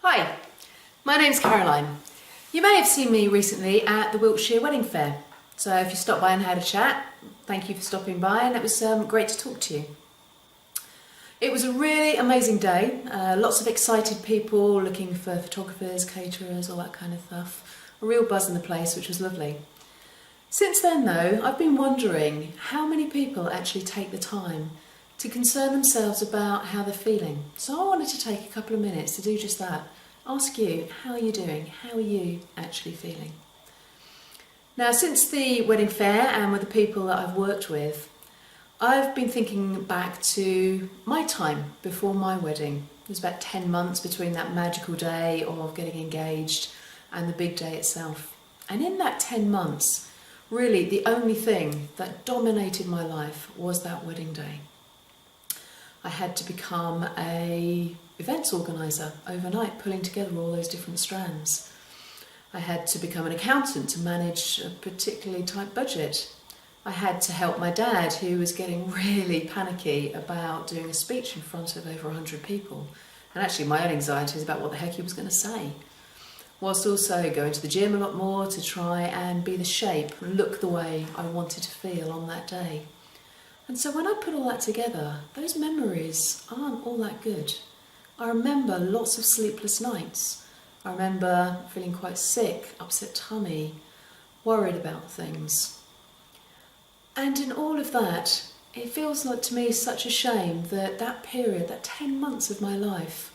Hi, my name's Caroline. You may have seen me recently at the Wiltshire Wedding Fair. So if you stopped by and had a chat, thank you for stopping by, and it was great to talk to you. It was a really amazing day, lots of excited people looking for photographers, caterers, all that kind of stuff. A real buzz in the place, which was lovely. Since then though, I've been wondering how many people actually take the time to concern themselves about how they're feeling. So I wanted to take a couple of minutes to do just that. Ask you, how are you doing? How are you actually feeling? Now, since the wedding fair and with the people that I've worked with, I've been thinking back to my time before my wedding. There's about 10 months between that magical day of getting engaged and the big day itself. And in that 10 months, really the only thing that dominated my life was that wedding day. I had to become an events organiser overnight, pulling together all those different strands. I had to become an accountant to manage a particularly tight budget. I had to help my dad, who was getting really panicky about doing a speech in front of over 100 people. And actually my own anxiety was about what the heck he was going to say. Whilst also going to the gym a lot more to try and be the shape, look the way I wanted to feel on that day. And so when I put all that together, those memories aren't all that good. I remember lots of sleepless nights. I remember feeling quite sick, upset tummy, worried about things. And in all of that, it feels like to me such a shame that that period, that 10 months of my life,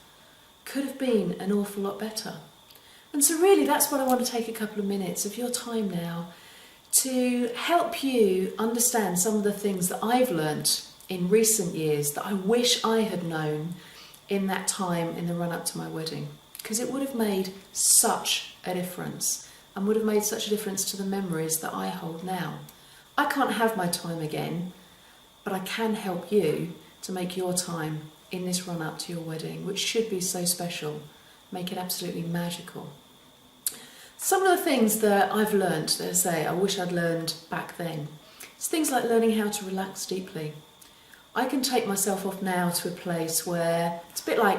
could have been an awful lot better. And so really that's what I want to take a couple of minutes of your time now to help you understand some of the things that I've learnt in recent years that I wish I had known in that time in the run-up to my wedding, because it would have made such a difference and would have made such a difference to the memories that I hold now. I can't have my time again, but I can help you to make your time in this run-up to your wedding, which should be so special, make it absolutely magical. Some of the things that I've learnt, that I say, I wish I'd learned back then, it's things like learning how to relax deeply. I can take myself off now to a place where it's a bit like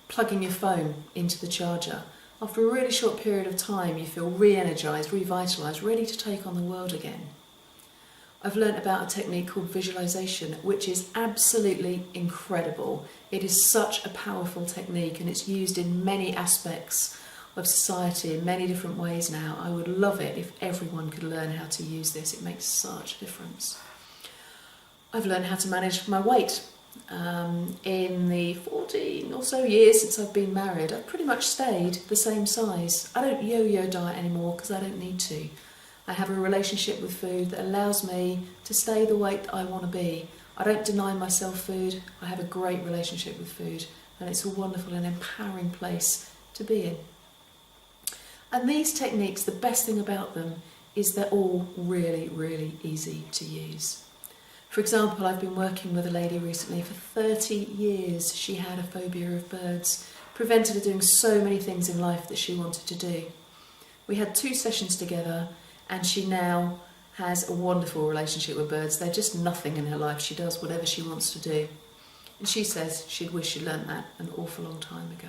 plugging your phone into the charger. After a really short period of time, you feel re-energised, revitalised, ready to take on the world again. I've learnt about a technique called visualisation, which is absolutely incredible. It is such a powerful technique and it's used in many aspects of society in many different ways now. I would love it if everyone could learn how to use this. It makes such a difference. I've learned how to manage my weight. In the 14 or so years since I've been married, I've pretty much stayed the same size. I don't yo-yo diet anymore because I don't need to. I have a relationship with food that allows me to stay the weight that I want to be. I don't deny myself food. I have a great relationship with food and it's a wonderful and empowering place to be in. And these techniques, the best thing about them is they're all really, really easy to use. For example, I've been working with a lady recently for 30 years. She had a phobia of birds, prevented her doing so many things in life that she wanted to do. We had 2 sessions together and she now has a wonderful relationship with birds. They're just nothing in her life. She does whatever she wants to do. And she says she'd wish she'd learnt that an awful long time ago.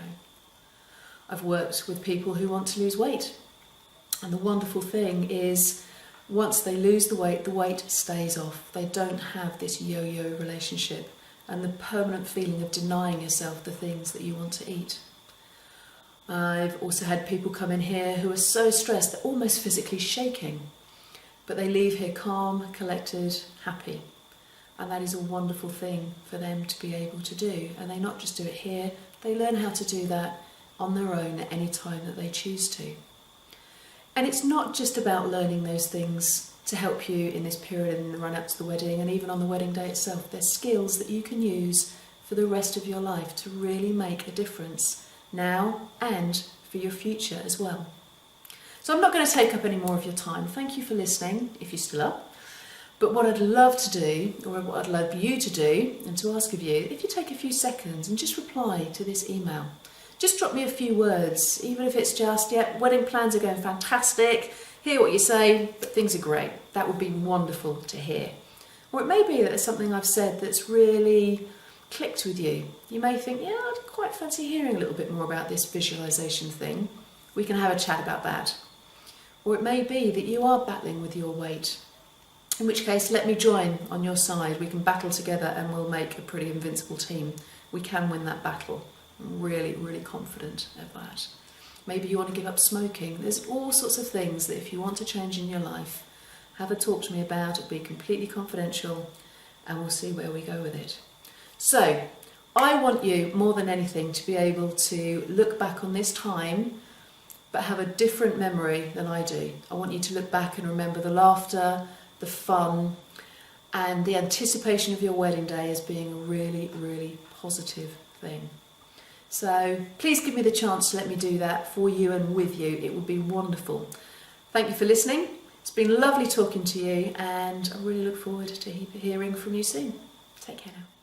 I've worked with people who want to lose weight. And the wonderful thing is, once they lose the weight stays off. They don't have this yo-yo relationship and the permanent feeling of denying yourself the things that you want to eat. I've also had people come in here who are so stressed they're almost physically shaking, but they leave here calm, collected, happy. And that is a wonderful thing for them to be able to do. And they not just do it here, they learn how to do that on their own at any time that they choose to. And it's not just about learning those things to help you in this period in the run-up to the wedding and even on the wedding day itself. They're skills that you can use for the rest of your life to really make a difference now and for your future as well. So I'm not going to take up any more of your time. Thank you for listening, if you're still up. But what I'd love to do, or what I'd love you to do, and to ask of you, if you take a few seconds and just reply to this email. Just drop me a few words, even if it's just, yeah, wedding plans are going fantastic, hear what you say, but things are great. That would be wonderful to hear. Or it may be that there's something I've said that's really clicked with you. You may think, yeah, I'd quite fancy hearing a little bit more about this visualization thing. We can have a chat about that. Or it may be that you are battling with your weight, in which case let me join on your side. We can battle together and we'll make a pretty invincible team. We can win that battle. I'm really, really confident of that. Maybe you want to give up smoking. There's all sorts of things that if you want to change in your life, have a talk to me about. It'll be completely confidential and we'll see where we go with it. So, I want you more than anything to be able to look back on this time but have a different memory than I do. I want you to look back and remember the laughter, the fun, and the anticipation of your wedding day as being a really, really positive thing. So please give me the chance to let me do that for you and with you. It would be wonderful. Thank you for listening. It's been lovely talking to you, and I really look forward to hearing from you soon. Take care now.